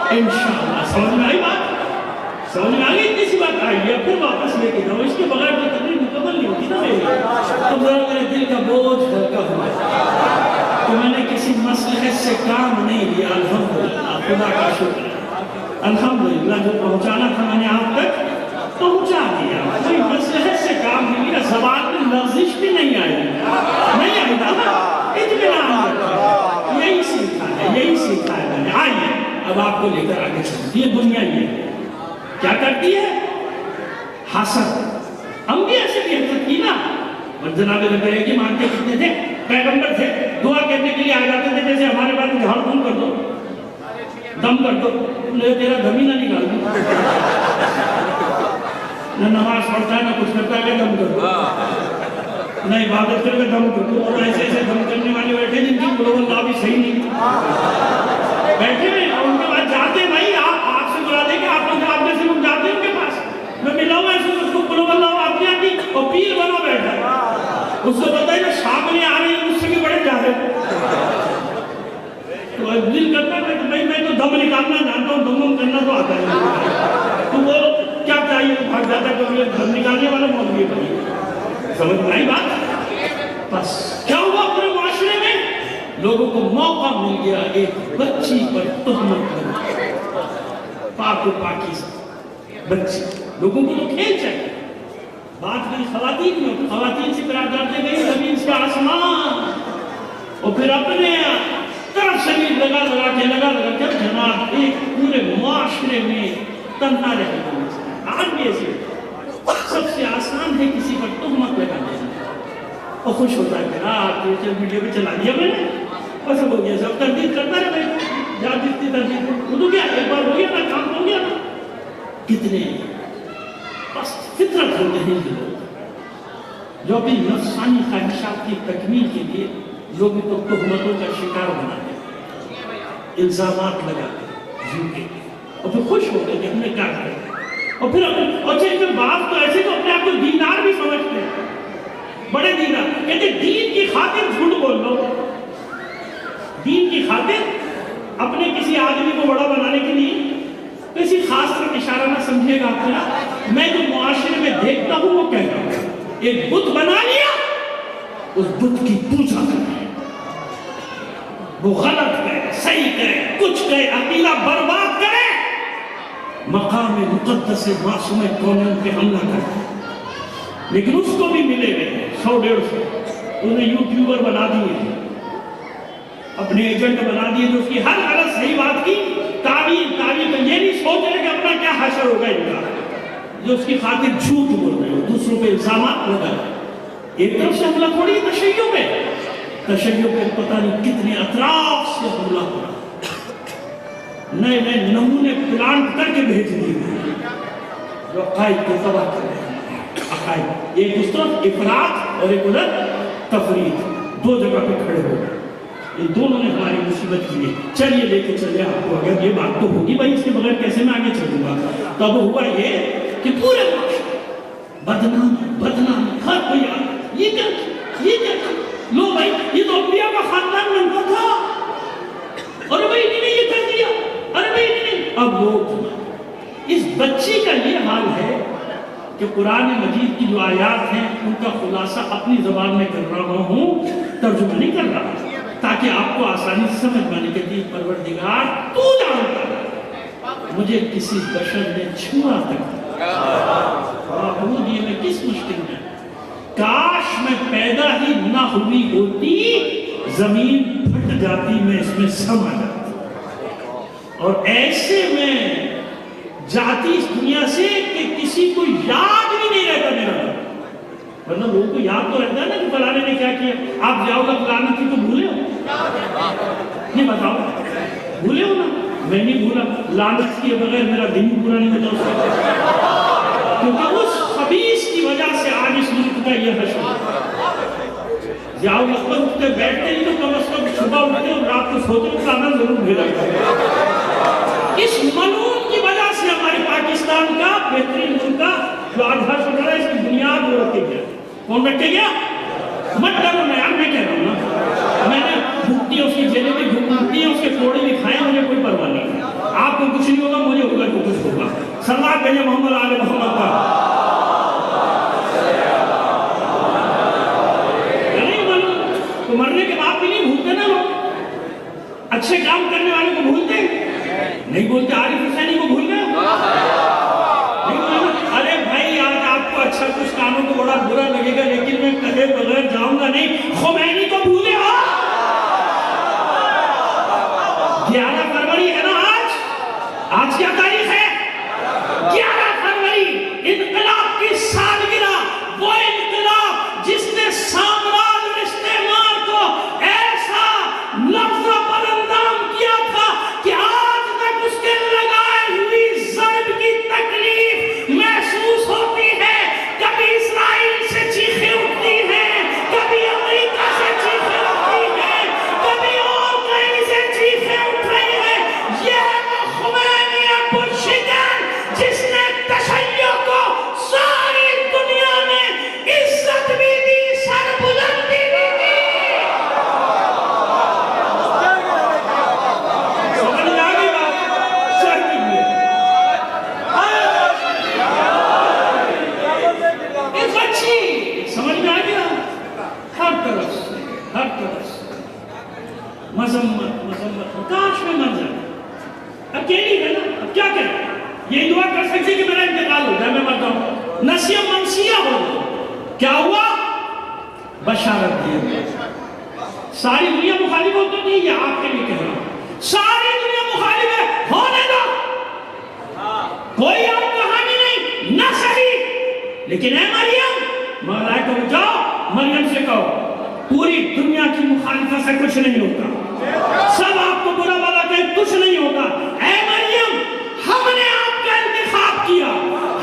انشاءاللہ۔ سمجھ میں آئی بات؟ سمجھ میں آگئی اتنی سی بات آئی ہے، پھر واپس لے کے جاؤ، اس کے بغیر تو تقریر مکمل نہیں ہوتی نا میری۔ تو میرے دل کا بوجھ ہلکا ہوا تو میں نے کسی مصلحت سے کام نہیں لیا، الحمدللہ، خدا کا شکر ہے، الحمدللہ جو پہنچانا تھا میں نے آپ تک پہنچا دیا، کوئی مصلحت سے کام نہیں لیا، زبان میں لغزش بھی نہیں آئی نا، اطمینان رکھا، یہی سیکھا ہے میں نے۔ آئیے اب آپ کو لے کر آگے چلتے، یہ دنیا یہ کیا کرتی ہے؟ حسد۔ انبیاء سے بھی حسد کی نا، اور جناب نبی کی مانتے کتنے تھے؟ پیغمبر تھے، دعا کرنے کے لیے آ جاتے تھے، جیسے ہمارے بارے میں جھاڑ پھول کر دو، دم کر دو، تیرا دم ہی نہ نکال دو، نہ نماز پڑھتا ہے نہ کچھ کرتا ہے، دم کر دو، نہ عبادت کر کے دم کر دو، اور ایسے ایسے دم کرنے والے بیٹھے جن کی قلوب اللہ بھی صحیح نہیں بیٹھے ہوئے، اور ان کے بعد جاتے بھائی آپ سے بلا دیں کہ آپ لوگ جواب میں سے لوگ جاتے ہیں ان کے پاس، میں ملا ہوں ایسے اس کو قلوب اللہ آپ نے آتی اور پیر بنا بیٹھا ہے، اس کو پتہ ہے کہ شام آ رہی ہے، اس سے بھی بڑے جاہل، تو دل کرتا ہے کہ بھائی میں تو دم نکالنا جانتا ہوں، دم کرنا تو آتا ہے، تو وہ کیا چاہیے بھاگ جاتا ہے کہ دم نکالنے والا مولوی بنی۔ سمجھ میں آئی بات؟ بس کیا ہوا پورے معاشرے میں؟ لوگوں کو موقع مل گیا ایک بچی پر تہمت کرنے، پاک و پاکیزہ بچی، لوگوں کو تو کھیل چاہیے، بات کری خواتین میں، خواتین سے پھر آپ جانتے گئے زمین سے آسمان، اور پھر اپنے طرف شریف لگا کے جناب ایک پورے معاشرے میں تنہا رہے گا۔ آج بھی ایسے سب سے آسان ہے کسی پر تہمت لگا دینا، اور خوش ہوتا ہے کہ آپ سوشل میڈیا پہ چلا دیا میں نے، بس ہو گیا، سب تردید کرتا ہے بھائی، جہاں جتنی تردید وہ تو کیا ایک بار ہو گیا نا، کام ہو گیا نا، کتنے بس فطرت ہوتے ہیں یہ لوگ جو اپنی نفسانی خواہشات کی تکمیل کے لیے لوگوں کو تہمتوں کا شکار بناتے ہیں، الزامات لگاتے ہیں جھوٹے، اور پھر خوش ہوتے ہیں کہ ہم نے کیا کیا، اور پھر بات تو ایسے تو اپنے آپ کو دیندار بھی سمجھتے ہیں، بڑے دیندار، کہتے ہیں دین کی خاطر جھوٹ بول لو، دین کی خاطر اپنے کسی آدمی کو بڑا بنانے کے لیے کسی خاص طرح اشارہ نہ سمجھے گا اپنا، میں جو معاشرے میں دیکھتا ہوں وہ کہتا ہوں، ایک بت بنا لیا، اس بت کی پوجا کرے، وہ غلط کرے صحیح کرے کچھ کرے، عقیدہ برباد کرے، مقام مقدس معصوم کونین پہ حملہ کرے، لیکن اس کو بھی ملے گئے 100-150 انہیں یوٹیوبر بنا دیے، اپنے ایجنٹ بنا دیے، جو اس کی ہر غلط صحیح بات کی تعبیر تو یہ نہیں سوچ رہے کہ اپنا کیا حشر ہوگا ان کا، جو اس کی خاطر جھوٹ بول رہے ہو، دوسروں پہ الزامات لگا رہے، ایک طرف سے حملہ تھوڑی ہے تشیع پہ پتہ نہیں کتنے اطراف سے حملہ ہو رہا، نئے نمونے پلانٹ کر کے بھیج دیے جو عقائد کو تباہ کر رہے ہیں، عقائد ایک اس طرف افراط اور ایک ادھر تفریط، دو جگہ پہ کھڑے ہو گئے، یہ دونوں نے ہماری مصیبت کی ہے، چلیے لے کے چلے آپ کو، اگر یہ بات تو ہوگی بھائی اس کے بغیر کیسے میں آگے چلوں گا، تب ہوا یہ کہ پورے بدنام ہر کوئی کیا لو بھائی یہ تو انبیاء کا خاندان بنتا تھا، اور بھائی انہوں نے یہ کر دیا، ارے بھائی انہوں نے، اب لوگ اس بچی کا یہ حال ہے کہ قرآن مجید کی جو آیات ہیں ان کا خلاصہ اپنی زبان میں کر رہا ہوں، ترجمہ نہیں کر رہا، تاکہ آپ کو آسانی سے سمجھ پانے کے لیے پروردگار تو جانتا ہے مجھے کسی بشر نے چھوا تک یہ میں کس مشکل میں، کاش میں پیدا ہی نہ ہوئی ہوتی، زمین پھٹ جاتی، میں اس میں سما جاتی، اور ایسے میں جاتی اس دنیا سے کہ کسی کو یاد بھی نہیں رہتا میرا، ورنہ لوگوں کو یاد تو رہتا ہے نا کہ فلانے نے کیا کیا، آپ جاؤ گا فلانے کی تو بھولے ہو، یہ بتاؤ بھولے ہو نا، میں نہیں بھولا، لعنت کیے بغیر میرا دن پورا نہیں ہوتا اس کا، کیونکہ اس خبیث کی وجہ سے آج اس ملک کا یہ حشر، جاؤ اکبر اٹھتے بیٹھتے نہیں تو کم از کم صبح اٹھتے اور رات کو سوتے ہیں، کھانا ضرور بھیجا کرتے، اس ملعون کی وجہ سے ہمارے پاکستان کا بہترین ملک کا جو آدھا چل رہا ہے اس کی بنیاد وہ رکھے گیا، کون رکھے گیا؟ مت ڈرو میں یار، میں کہہ رہا ہوں نا، میں نے بھوکتی اس کی جیلے میں گھومتی ہیں، اس کے کوڑے بھی کھائے، مجھے کوئی پرواہ نہیں، آپ کو کچھ نہیں ہوگا، مجھے ہوگا تو کچھ ہوگا، صلوات بھیجے محمد آل محمد پر، نہیں معلوم تو مرنے کے بعد بھی نہیں بھولتے نا لوگ، اچھے کام کرنے والے کو بھولتے نہیں، بولتے عارف حسینی کو بھول گئے، ارے بھائی آج آپ کو اچھا کچھ کاموں کو بڑا برا لگے گا، لیکن میں کہے بغیر جاؤں گا نہیں، خمینی کو بھولے ہو، 11 فروری ہے نا آج کیا تاریخ ہے؟ 11 فروری انقلاب کی سالگرہ، وہ انقلاب جس نے سامراج اور استعمار کو ایسا لفظ پر اندام کیا تھا کہ آج تک اس کے لگائے ہوئی ضرب کی تکلیف محسوس ہوتی ہے، کبھی اسرائیل سے چیخیں اٹھتی ہیں، کبھی امریکہ سے چیخیں اٹھتی ہیں، کبھی اور کہیں سے چیخیں اٹھ رہی ہیں، یہ ہے وہ خمینی پرشکن جس نے تشیع کو ساری دنیا میں عزت بھی دی، سربلندی بھی دی، سمجھ آگئی بات؟ چاہتی ہوئے ایک اچھی سمجھ میں آگیا، ہر طرف سے مذمت، کاش میں مر جائے، اکیلی ہے نا، اب کیا کریں، یہ دعا کر سکتے کہ میرا انتقال ہو جائے، میں مرتا ہوں، نسیہ منسیہ ہو جائے، کیا ہوا؟ بشارت دیا، ساری دنیا مخالف ہو تو نہیں، یہ آپ کے لیے کہہ رہا ہوں، ساری دنیا مخالف ہے، ہونے دو، کوئی اور کہانی نہیں، نہ صحیح، لیکن اے مریم، ملائکہ کو جاؤ، مریم سے کہو، پوری دنیا کی مخالفت سے کچھ نہیں ہوتا، سب آپ کو برا بھلا کہیں کچھ نہیں ہوگا، اے مریم ہم نے آپ کا انتخاب کیا،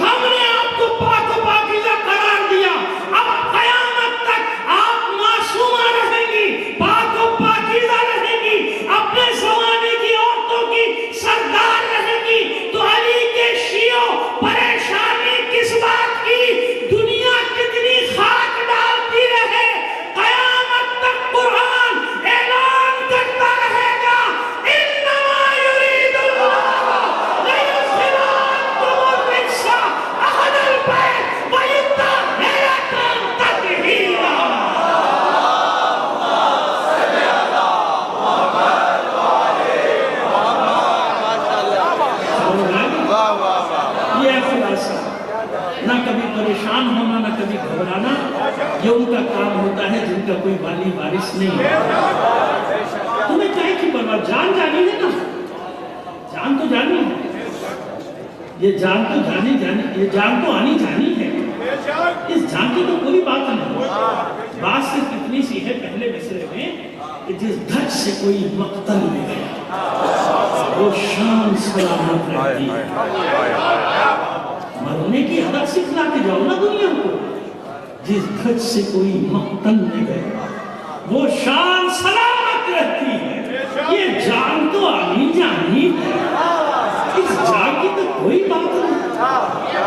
ہم نے آپ کو پاک و پاکیزہ قرار دیا، اب قیامت تک آپ معصومہ رہیں گی، پاک و پاکیزہ رہیں گی، اپنے زمانے کی عورتوں کی سردار رہیں گی، تو علی کے شیعوں پریشانی کس بات کی، دنیا کتنی خاک ڈالتی رہے، قیامت تک قرآن اعلان کرتا رہے گا، انما یرید اللہ لیذہب عنکم الرجس اہل البیت ویطہرکم تطہیرا۔ یہ خلاصہ، نہ کبھی پریشان ہونا، نہ کبھی گھبرانا، یہ ان کا کام ہوتا ہے جن کا کوئی والی وارث نہیں ہے، تمہیں کہے کی پرواہ، جان جانی ہے نا، جان تو جانی ہے، یہ جان تو آنی جانی ہے، اس جان کی تو کوئی بات نہیں، بات صرف اتنی سی ہے پہلے مصرے میں کہ جس دھج سے کوئی مقتل میں گیا وہ شان سلامت رہتی ہے، مرنے کی حدت سکھلا کے جاؤ نا دنیا کو، جس دھج سے کوئی مقتل میں گیا وہ شان سلامت رہتی ہے، یہ جان تو آنی جانی ہے، اس جان کی تو کوئی بات نہیں،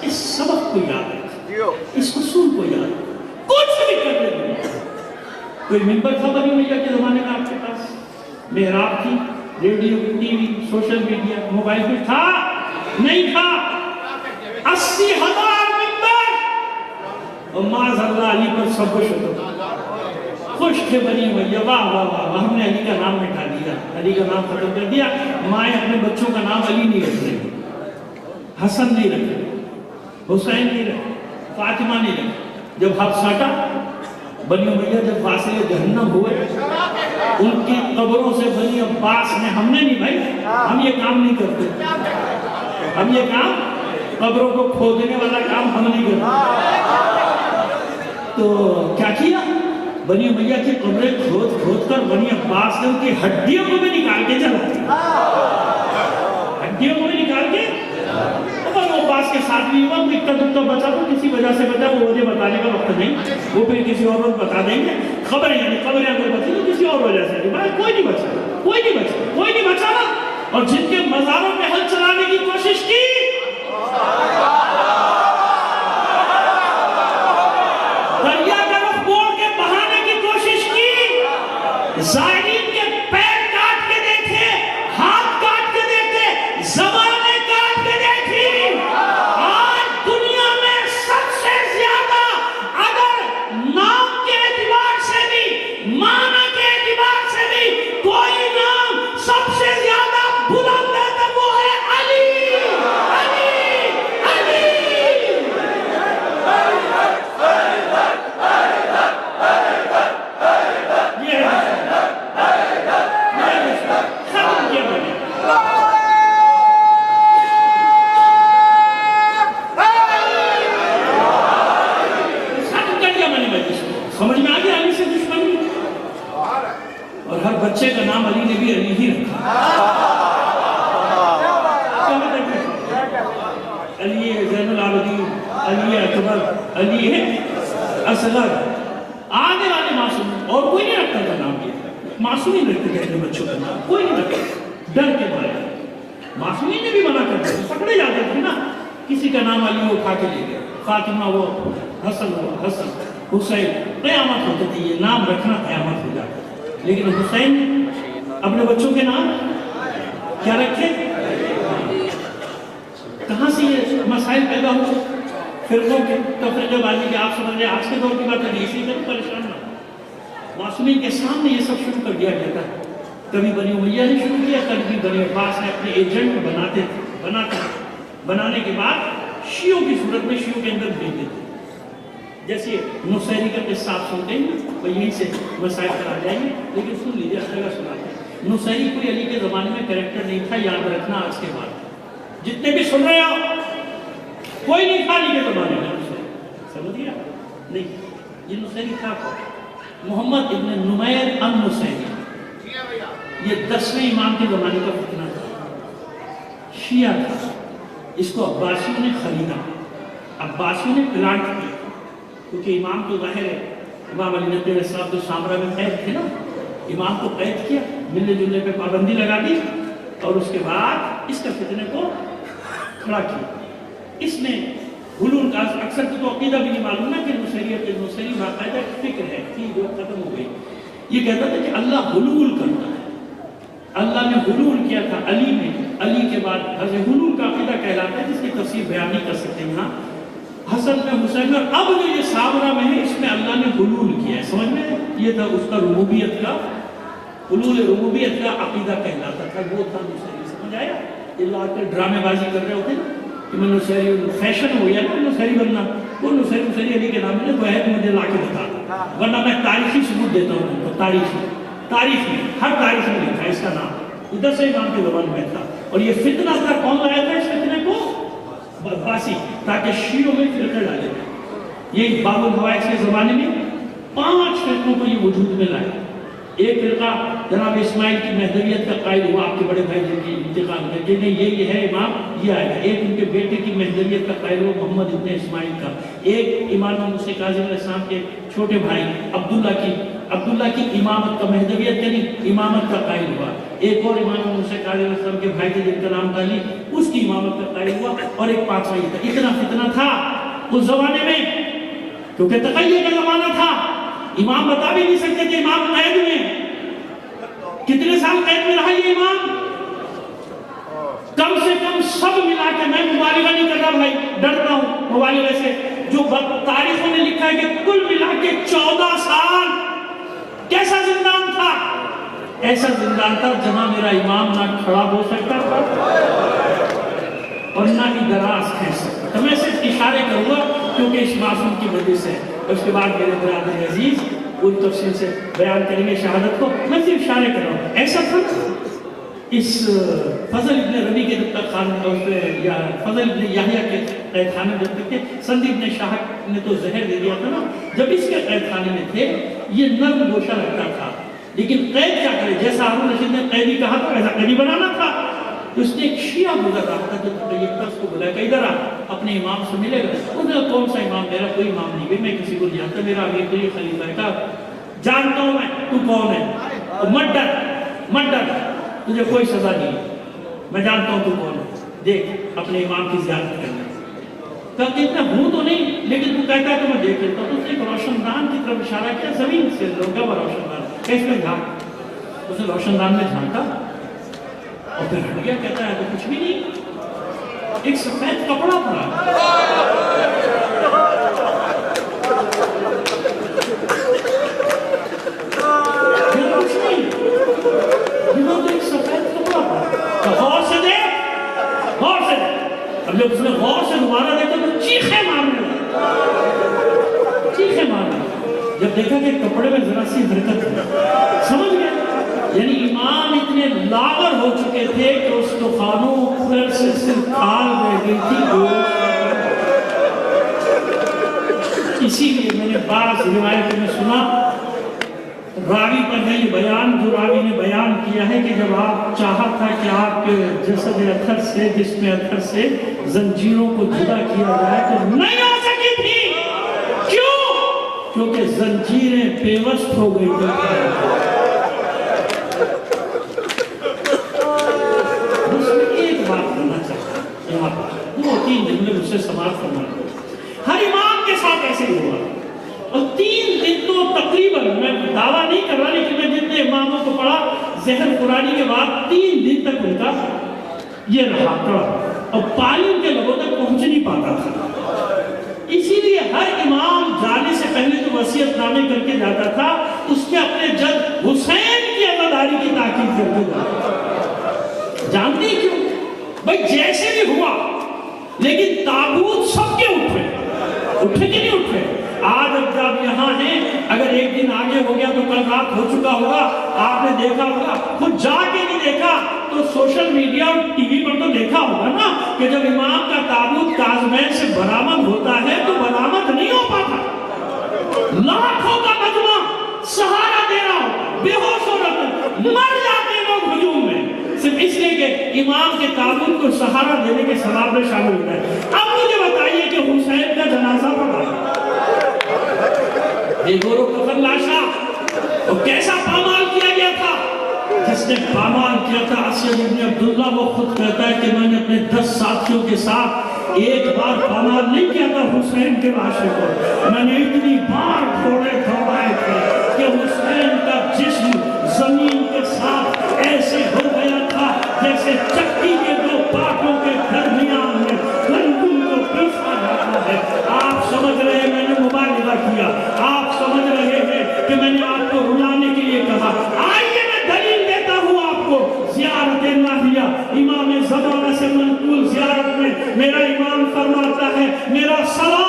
اس سبق کو یاد رکھ، اس اصول کو یاد رکھ، کچھ بھی کرنے کوئی ممبر تھا بنی امیہ کے زمانے میں آپ کے پاس؟ محراب تھی، radio, T V, social media, mobile پہ تھا؟ نہیں تھا۔ 80,000 ممبر، اور معاذ اللہ علی پر سب کچھ ہوتا، خوش تھے بنی امیہ، واہ واہ واہ، ہم نے علی کا نام مٹا دیا، علی کا نام ختم کر دیا۔ مائیں اپنے بچوں کا نام علی نہیں رکھ رہی، حسن نہیں رکھ رہی، حسین نہیں رکھ، فاطمہ نہیں رکھ۔ جب حق ساٹا، بنی امیہ جب واصل جہنم ہوئے، ان کی قبروں سے بنی عباس نے، ہم نے نہیں بھائی، ہم یہ کام نہیں کرتے، ہم یہ کام، قبروں کو کھودنے والا کام ہم نہیں کرتے، تو کیا کیا؟ بنی امیہ کی قبریں کھود کر بنی عباس نے ان کی ہڈیوں کو بھی نکال کے جلا دیا، ہڈیوں کو بھی نکال کے۔ بنی عباس کے ساتھ بھی ہوا، اکتا دکتا بچا تو کسی وجہ سے بچا، وہ وجہ بتانے کا وقت نہیں، وہ پھر کسی اور وقت بتا دیں گے۔ خبریں یعنی خبریں اگر بچی تو کسی اور وجہ سے، کوئی نہیں بچا، کوئی نہیں بچا، کوئی نہیں بچا۔ اور جن کے مزاروں پہ ہل چلانے کی کوشش کی، دریا کا رخ موڑ کے بہانے کی کوشش کی، زائرین کے پیر کاٹ کے دیکھے، ہاتھ کاٹ کے دیکھے، زبانیں کاٹ کے دیکھی۔ آج دنیا میں سب سے زیادہ اگر نام کے اعتبار سے بھی، معنی کے اعتبار سے بھی کوئی نام سب سے زیادہ بلند ہے تو وہ ہے علی، علی، علی۔ سمجھ میں آگیا علی سے دشمنی، اور ہر بچے کا نام علی نے بھی علی ہی رکھا۔ علی زین العابدین، علی اکبر، علی اصغر، آنے والے معصوم، اور کوئی نہیں رکھتا تھا نام یہ، معصومین رکھتے تھے اپنے بچوں کا نام، کوئی نہیں رکھتا، ڈر کے مارے۔ معصومین نے بھی منع کرتے تھے، پکڑے جاتے تھے نا، کسی کا نام علی وہ اٹھا کے لے گیا، فاطمہ وہ حسن ہوا، حسن، حسین، قیامت ہوتی تھی، یہ نام رکھنا قیامت ہو جاتا ہے۔ لیکن حسین اپنے بچوں کے نام کیا رکھے؟ کہاں سے یہ مسائل پیدا ہوئے؟ فرقوں کے، تفرقہ بازی کے، آپ سمجھ رہے آج کے دور کی بات ہے، اسی طرح پریشان نہ، معصومین کے سامنے یہ سب شروع کر دیا گیا تھا۔ کبھی بنی امیہ نے شروع کیا، کبھی بنی عباس نے اپنے ایجنٹ بناتے تھے، بنانے کے بعد شیعوں کی صورت میں شیعوں کے اندر بھیج دیتے۔ جیسے نصیری کا قصہ آپ سنتے ہیں، وہ یہیں سے مسائل پر آ جائیں گے، لیکن سن لیجیے، اچھا لگا سناتے ہیں۔ نصیری کوئی علی کے زمانے میں کریکٹر نہیں تھا، یاد رکھنا آج کے بعد جتنے بھی سن رہے ہو، کوئی نہیں تھا علی کے زمانے میں نصیری، سمجھ گیا؟ نہیں، یہ نصیری تھا محمد ابن نمیر النصیری، یہ 10ویں امام کے زمانے کا فتنہ تھا، شیعہ تھا، اس کو عباسیوں نے خریدا، عباسیوں نے پلانٹ کیا، کیونکہ امام تو ظاہر ہے، امام علی نبی علیہ السلام تو سامرہ میں قید تھے نا، امام کو قید کیا، ملنے جلنے پہ پابندی لگا دی، اور اس کے بعد اس کا فتنے کو کھڑا کیا۔ اس نے حلول کا، اکثر تو عقیدہ بھی نہیں معلوم ہے کہ نصیری باقاعدہ فکر ہے کہ وہ ختم ہو گئی، یہ کہتا تھا کہ اللہ حلول کرتا ہے، اللہ نے حلول کیا تھا علی میں، علی کے بعد حضرت حلول کا عقیدہ کہلاتا ہے، جس کی تفسیر بیان نہیں کر سکتے یہاں، حسن میں، حسین میں، اور اب جو یہ سامرہ میں ہے، اس میں اللہ نے حلول کیا ہے، سمجھ میں؟ یہ تھا اس کا ربوبیت کا، حلول ربوبیت کا عقیدہ کہلاتا تھا، وہ تھا نصیری، سمجھ آیا؟ یہ لوگ کے ڈرامے بازی کر رہے ہوتے نا، کہ میں نصیری، فیشن ہو گیا نا نصیری بننا، وہ نصیری علی کے نام میں تو ہے، تو مجھے لا کے بتا دو، ورنہ میں تاریخی ثبوت دیتا ہوں ان کو، تاریخ میں، ہر تاریخ میں لکھا ہے اس کا نام، ادھر سے امام کے زبان میں تھا، اور یہ فتنہ تھا، کون لایا تھا اس فتنے کو؟ عباسی، تاکہ شیعوں میں فرقہ ڈالے گئے۔ یہ باب الحوائج کے زمانے میں 5 فرقوں کو یہ وجود میں لایا۔ ایک فرقہ جناب اسماعیل کی مہدویت کا قائل ہوا، آپ کے بڑے بھائی جن کی انتقال میں کہ نہیں یہ ہے امام، یہ آئے گا۔ ایک ان کے بیٹے کی مہدویت کا قائل ہوا محمد ابن اسماعیل کا۔ ایک امام موسیٰ کاظم علیہ السلام کے چھوٹے بھائی عبداللہ کی امامت کا، مہدویت کا نہیں، امامت کا قائل ہوا۔ ایک اور امام موسیٰ کاظم علیہ السلام کے بھائی تھے جن کا نام تھا علی، اس کی امامت کا قائل ہوا، اور ایک 5واں یہ تھا۔ اتنا فتنہ تھا اس زمانے میں، کیونکہ تقیہ کا زمانہ تھا، امام بتا بھی نہیں سکتے کہ امام قید میں کتنے سال قید میں رہا یہ امام؟ کم سے کم سب ملا کے، میں مبالغہ نہیں کر رہا بھائی، ڈرتا ہوں مبالغے سے، جو تاریخوں نے لکھا ہے کہ کل ملا کے 14 سال کیسا زندان تھا؟ ایسا زندان تھا جہاں میرا امام نہ کھڑا ہو سکتا تھا اور نہ ہی دراز کھینچ سکتا تھا۔ میں صرف اشارے کروں گا کیونکہ اس معصوم کی وجہ سے، اس کے بعد میرے برادر عزیز پوری تفصیل سے بیان کریں گے شہادت کو، میں صرف اشارے کر رہا ہوں۔ ایسا تھا اس فضل ابن ربی کے جب تک یا فضل ابن یحییٰ کے قید خانے میں جب تک تھے، سند ابن شاہد نے تو زہر دے دیا تھا نا، جب اس کے قید خانے میں تھے یہ نرم گوشہ رکھتا تھا، لیکن قید کیا کرے؟ جیسا ہارون رشید نے قیدی کہا تھا ایسا قیدی بنانا تھا۔ تو اس نے ایک شیعہ گزر رہا تھا جو ایک شخص کو بلایا کہ ادھر آ، اپنے امام سے ملے گا۔ اس نے کون سا امام؟ میرا کوئی امام نہیں ہے، میں کسی کو نہیں جانتا، میرا امیر کوئی خلیفہ ہے۔ کہا جانتا ہوں میں، تو کون ہے؟ مت ڈر، تجھے کوئی سزا نہیں ہے، میں جانتا ہوں تو کون ہے، دیکھ اپنے امام کی زیارت کرنا۔ کہا کہ اتنا ہوں تو نہیں، لیکن تو کہتا ہے تو میں دیکھ لیتا ہوں۔ تو اس نے ایک روشن دان کی طرف اشارہ کیا، زمین سے لوگا وہ روشن دان، اس میں جھانک، اس نے روشن دان میں جھانکا اور پھر ہٹ گیا۔ کہتا ہے تو کچھ بھی نہیں، ایک سفید کپڑا پڑا۔ کچھ نہیں، تو ایک سفید کپڑا پڑا۔ غور سے دیکھ، غور سے دیکھ۔ اب جب اس نے غور سے دوبارہ دیکھا تو چیخیں مارنے لگا، چیخیں مارنے لگا۔ جب دیکھا کہ کپڑے میں ذرا سی حرکت ہے، سمجھ گیا یعنی امام اتنے لاغر ہو چکے تھے کہ اس طوفانوں پر سے صرف کھال رہ گئی تھی گوشت۔ اسی لیے میں نے بعض روایتوں میں سنا، راوی پر ہے یہ بیان، جو راوی نے بیان کیا ہے کہ جب آپ چاہا تھا کہ آپ کے جسد اطہر سے، جسم اطہر سے زنجیروں کو جدا کیا جائے تو نہیں ہو سکی تھی۔ کیوں؟ کیونکہ زنجیریں پیوست ہو گئی تھی۔ دو تین جملے مجھ سے سماعت فرمائیں۔ ہر امام کے ساتھ ایسے ہی ہوا، اور 3 دن تو تقریباً، میں دعویٰ نہیں کر رہا لیکن میں جتنے اماموں کو پڑھا زہر قرآنی کے بعد 3 دن تک ان کا یہ رہا تھا اور پانی ان کے لوگوں تک پہنچ نہیں پاتا تھا۔ اسی لیے ہر امام جانے سے پہلے جو وصیت نامے کر کے جاتا تھا اس میں اپنے جد حسین کی عزاداری کی تاکید کر کے جاتا تھا۔ جانتے ہیں کیوں؟ بھائی جیسے بھی ہوا لیکن تابوت سب کے اٹھے کہ نہیں اٹھے؟ آج اب جب یہاں ہیں، اگر ایک دن آگے ہو گیا تو کل رات ہو چکا ہوگا، آپ نے دیکھا ہوگا، خود جا کے نہیں دیکھا تو سوشل میڈیا اور ٹی وی پر تو دیکھا ہوگا نا کہ جب امام کا تابوت کاظمین سے برآمد ہوتا ہے تو برآمد نہیں ہو پاتا، لاکھوں کا مجمع سہارا دے رہا ہو، بے ہوش ہو رہا، مر جاتے لوگ ہجوم میں، صرف اس لیے کہ امام کے تابوت کو سہارا دینے کے ثواب میں شامل ہوتا ہے۔ اب مجھے بتائیے کہ حسین کا جنازہ پڑھا، ایک گورو کفن لاشا، اور کیسا پامال کیا گیا تھا؟ جس نے پامال کیا تھا اسید ابن عبداللہ، وہ خود کہتا ہے کہ میں نے اپنے 10 ساتھیوں کے ساتھ ایک بار پامال نہیں کیا تھا حسین کے لاشے کو، میں نے اتنی بار گھوڑے دوڑائے تھے کہ حسین کا جسم زمین کے ساتھ ایسے ہو گیا تھا جیسے چکی کے 2 پاٹوں کے درمیان میں گندم کو پیسا جاتا ہے۔ آپ سمجھ رہے ہیں میں نے مبالغہ کیا، آپ سمجھ رہے ہیں کہ میں نے آپ کو رلانے کے لیے کہا۔ آئیے میں دلیل دیتا ہوں آپ کو، زیارت ناہیہ امام زمانہ سے منقول زیارت میں میرا امام فرماتا ہے، میرا سلام